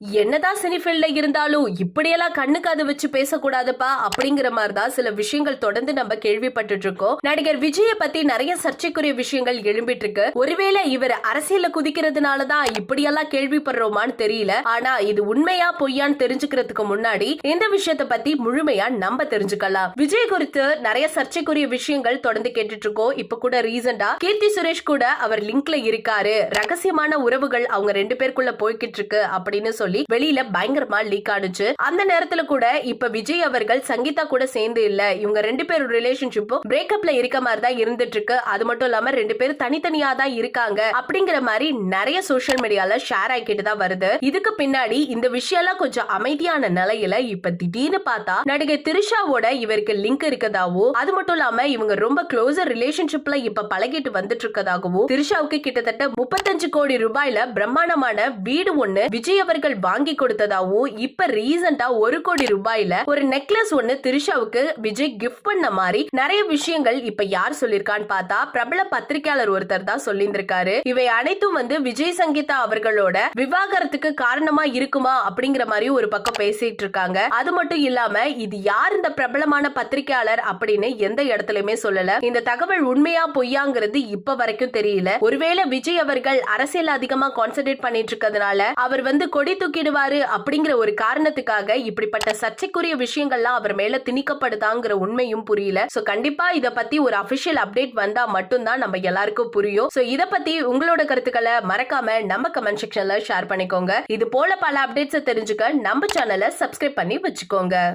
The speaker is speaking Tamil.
என்னதான் சினி ஃபீல்ட்ல இருந்தாலும் இப்படியெல்லாம் கண்ணுக்கு அதை வச்சு பேசக்கூடாதுப்பா அப்படிங்கிற மாதிரிதான் சில விஷயங்கள் தொடர்ந்து நம்ம கேள்விப்பட்டு இருக்கோம். நடிகர் விஜய பத்தி நிறைய சர்ச்சைக்குரிய விஷயங்கள் எழும்பிட்டு இருக்கு. ஒருவேளை இவர் அரசியல குதிக்கிறதுனாலதான் இப்படியெல்லாம் கேள்விப்படுறோமான்னு தெரியல. ஆனா இது உண்மையா பொய்யான்னு தெரிஞ்சுக்கிறதுக்கு முன்னாடி இந்த விஷயத்த பத்தி முழுமையா நம்ம தெரிஞ்சுக்கலாம். விஜய் குறித்து நிறைய சர்ச்சைக்குரிய விஷயங்கள் தொடர்ந்து கேட்டுட்டு இருக்கோம். இப்ப கூட ரீசெண்டா கீர்த்தி சுரேஷ் கூட அவர் லிங்க்ல இருக்காரு, ரகசியமான உறவுகள் அவங்க ரெண்டு பேருக்குள்ள போய்கிட்டு இருக்கு அப்படின்னு சொல்லி வெளியில பயங்கரமா லீக் ஆடுச்சு. அந்த நேரத்துல கூட இப்ப விஜய் அவர்கள் சங்கீதா கூட சேர்ந்து இல்ல, இவங்க ரெண்டு பேரும் ரிலேஷன்ஷிப்பும் பிரேக்கப்ல இருக்க மாதிரி தான் இருந்துட்டு இருக்கு. அது மட்டும் இல்லாம ரெண்டு பேரும் தனித்தனியா தான் இருக்காங்க அப்படிங்கிற மாதிரி நிறைய சோசியல் மீடியால ஷேர் ஆகிட்டு தான் வருது. இதுக்கு பின்னாடி இந்த விஷயம் எல்லாம் கொஞ்சம் அமைதியான நிலையில இப்ப திடீர்னு பார்த்தா நடிகை திரிஷாவோட இவருக்கு லிங்க் இருக்கதாவோ, அது மட்டும் இல்லாம இவங்க ரொம்ப க்ளோசர் ரிலேஷன்ஷிப்ல இப்ப பழகிட்டு வந்துட்டு இருக்கதாகவும், திரிஷாவுக்கு கிட்டத்தட்ட 35 கோடி ரூபாயில பிரம்மாண்டமான வீடு ஒண்ணு விஜய் அவர்கள் வாங்கி கொடுத்ததாவும், இப்ப ரீசெண்டா 1 கோடி ரூபாயில ஒரு நெக்லஸ் ஒண்ணு திரிஷாவுக்கு விஜய் கிஃப்ட் பண்ண மாதிரி நிறைய விஷயங்கள் இப்ப யார் சொல்லிருக்கான்னு பார்த்தா பிரபல பத்திரிகையாளர் ஒருத்தர் தான் சொல்லியிருந்திருக்காரு. இவை அனைத்தும் விஜய் சங்கீதா அவர்களோட விவாகரத்துக்கு காரணமா இருக்குமா அப்படிங்கிற மாதிரி ஒரு பக்கம் பேசிட்டு இருக்காங்க. அது மட்டும் இல்லாம இது யார் இந்த பிரபலமான பத்திரிகையாளர் அப்படின்னு எந்த இடத்துலயுமே சொல்லல. இந்த தகவல் உண்மையா பொய்யாங்கிறது இப்ப வரைக்கும் தெரியல. ஒருவேளை விஜய் அவர்கள் அரசியல் அதிகமா கான்சென்ட்ரேட் பண்ணிட்டு இருக்கிறதுனால அவர் கொடி தூக்கிடுவாரு அப்படிங்கிற ஒரு காரணத்துக்காக இப்படிப்பட்ட சர்ச்சைக்குரிய விஷயங்கள்லாம் அவர் மேல திணிக்கப்படுதாங்கிற உண்மையும் புரியல. சோ கண்டிப்பா இத பத்தி ஒரு அபிஷியல் அப்டேட் வந்தா மட்டும்தான் நம்ம எல்லாருக்கும் புரியும். சோ இத பத்தி உங்களோட கருத்துக்களை மறக்காம நம்ம கமெண்ட் செக்ஷன்ல ஷேர் பண்ணிக்கோங்க. இது போல பல அப்டேட்ஸ் தெரிஞ்சுக்க நம்ம சேனலை சப்ஸ்கிரைப் பண்ணி வச்சுக்கோங்க.